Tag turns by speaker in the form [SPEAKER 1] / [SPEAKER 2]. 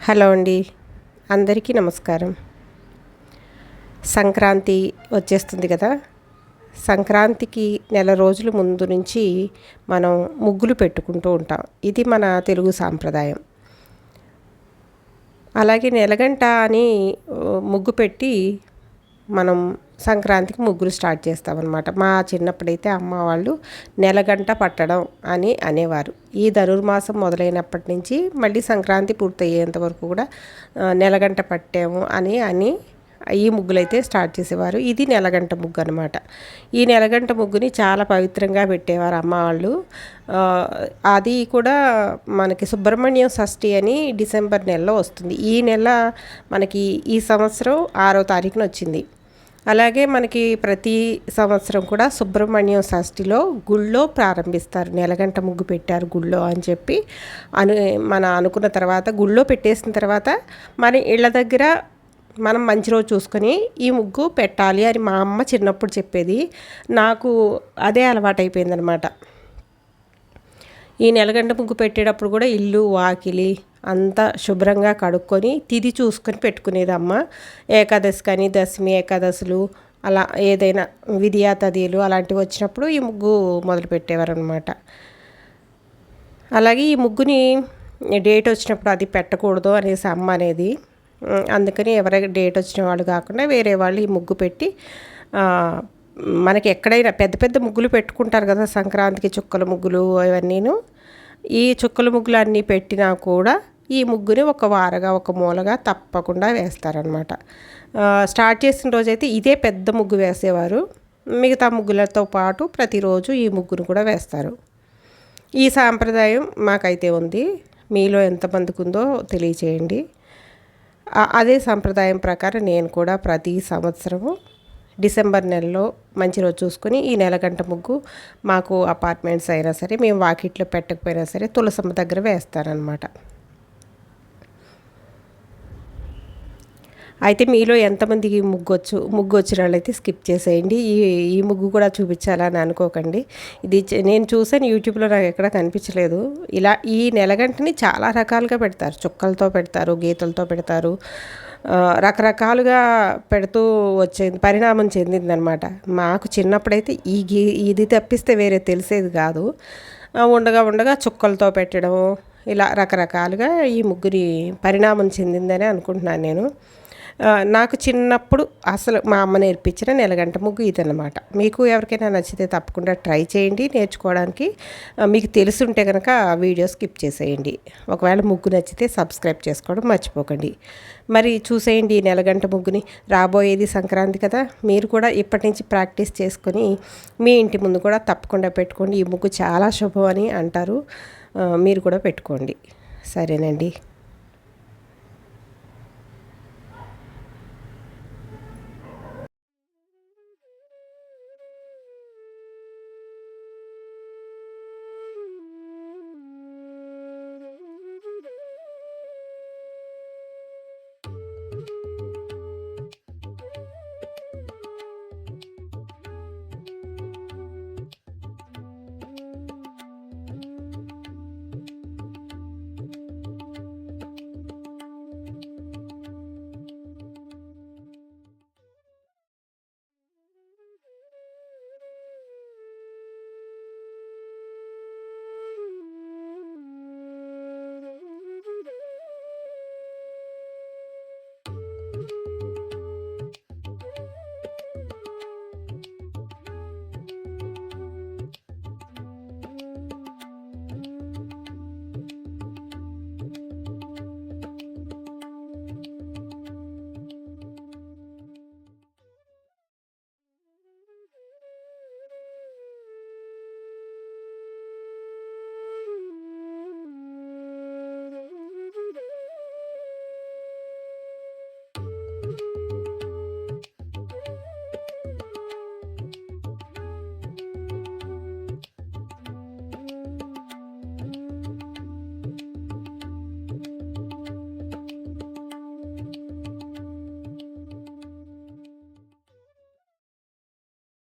[SPEAKER 1] Hello అండి, అందరికీ నమస్కారం. సంక్రాంతి వచ్చేస్తుంది కదా. సంక్రాంతికి నెల రోజుల ముందు నుంచి మనం ముగ్గులు పెట్టుకుంటూ ఉంటాం. ఇది మన తెలుగు సాంప్రదాయం. అలాగే నెలగంట అని ముగ్గు పెట్టి మనం సంక్రాంతికి ముగ్గులు స్టార్ట్ చేస్తామన్నమాట. మా చిన్నప్పుడైతే అమ్మ వాళ్ళు నెలగంట పట్టడం అని అనేవారు. ఈ ధనుర్మాసం మొదలైనప్పటి నుంచి మళ్ళీ సంక్రాంతి పూర్తయ్యేంత వరకు కూడా నెలగంట పట్టాము అని ఈ ముగ్గులైతే స్టార్ట్ చేసేవారు. ఇది నెలగంట ముగ్గు అనమాట. ఈ నెలగంట ముగ్గుని చాలా పవిత్రంగా పెట్టేవారు అమ్మ వాళ్ళు. అది కూడా మనకి సుబ్రహ్మణ్యం షష్ఠి అని డిసెంబర్ నెలలో వస్తుంది. ఈ నెల మనకి ఈ సంవత్సరం 6వ తారీఖున వచ్చింది. అలాగే మనకి ప్రతి సంవత్సరం కూడా సుబ్రహ్మణ్యం షష్ఠిలో గుళ్ళో ప్రారంభిస్తారు. నెలగంట ముగ్గు పెట్టారు గుళ్ళో అని చెప్పి అనుకున్న తర్వాత గుళ్ళో పెట్టేసిన తర్వాత మన ఇళ్ళ దగ్గర మనం మంచి రోజు చూసుకొని ఈ ముగ్గు పెట్టాలి అని మా అమ్మ చిన్నప్పుడు చెప్పేది. నాకు అదే అలవాటు అయిపోయిందనమాట. ఈ నెలగంట ముగ్గు పెట్టేటప్పుడు కూడా ఇల్లు వాకిలి అంతా శుభ్రంగా కడుక్కొని తిది చూసుకొని పెట్టుకునేది అమ్మ. ఏకాదశి కానీ దశమి ఏకాదశులు అలా ఏదైనా విధియా తదియలు అలాంటివి వచ్చినప్పుడు ఈ ముగ్గు మొదలు పెట్టేవారు అనమాట. అలాగే ఈ ముగ్గుని డేట్ వచ్చినప్పుడు అది పెట్టకూడదు అనేసి అమ్మ అనేది. అందుకని ఎవరైనా డేట్ వచ్చిన వాళ్ళు కాకుండా వేరే వాళ్ళు ఈ ముగ్గు పెట్టి మనకి ఎక్కడైనా పెద్ద పెద్ద ముగ్గులు పెట్టుకుంటారు కదా సంక్రాంతికి, చుక్కల ముగ్గులు అవన్నీను. ఈ చుక్కల ముగ్గులు అన్నీ పెట్టినా కూడా ఈ ముగ్గుని ఒక వారగా ఒక మూలగా తప్పకుండా వేస్తారనమాట. స్టార్ట్ చేసిన రోజైతే ఇదే పెద్ద ముగ్గు వేసేవారు. మిగతా ముగ్గులతో పాటు ప్రతిరోజు ఈ ముగ్గును కూడా వేస్తారు. ఈ సాంప్రదాయం మాకైతే ఉంది. మీలో ఎంతమందికి ఉందో తెలియచేయండి. అదే సాంప్రదాయం ప్రకారం నేను కూడా ప్రతి సంవత్సరము డిసెంబర్ నెలలో మంచి రోజు చూసుకొని ఈ నెలగంట ముగ్గు మాకు అపార్ట్మెంట్స్ అయినా సరే మేము వాకిట్లో పెట్టకపోయినా సరే తులసమ్మ దగ్గర వేస్తారనమాట. అయితే మీలో ఎంతమందికి ముగ్గు వచ్చిన వాళ్ళైతే స్కిప్ చేసేయండి. ఈ ముగ్గు కూడా చూపించాలని అనుకోకండి. ఇది నేను చూసాను యూట్యూబ్లో, నాకు ఎక్కడ కనిపించలేదు. ఇలా ఈ నెలగంటని చాలా రకాలుగా పెడతారు. చుక్కలతో పెడతారు, గీతలతో పెడతారు, రకరకాలుగా పెడుతూ పరిణామం చెందిందనమాట. మాకు చిన్నప్పుడైతే ఇది తప్పిస్తే వేరే తెలిసేది కాదు. ఉండగా చుక్కలతో పెట్టడం ఇలా రకరకాలుగా ఈ ముగ్గురి పరిణామం చెందిందని అనుకుంటున్నాను నేను. నాకు చిన్నప్పుడు అసలు మా అమ్మ నేర్పించిన నెలగంట ముగ్గు ఇదన్నమాట. మీకు ఎవరికైనా నచ్చితే తప్పకుండా ట్రై చేయండి నేర్చుకోవడానికి. మీకు తెలుసుంటే కనుక వీడియో స్కిప్ చేసేయండి. ఒకవేళ ముగ్గు నచ్చితే సబ్స్క్రైబ్ చేసుకోవడం మర్చిపోకండి. మరి చూసేయండి ఈ నెలగంట ముగ్గుని. రాబోయేది సంక్రాంతి కదా, మీరు కూడా ఇప్పటి నుంచి ప్రాక్టీస్ చేసుకొని మీ ఇంటి ముందు కూడా తప్పకుండా పెట్టుకోండి. ఈ ముగ్గు చాలా శుభం అని అంటారు. మీరు కూడా పెట్టుకోండి. సరేనండి.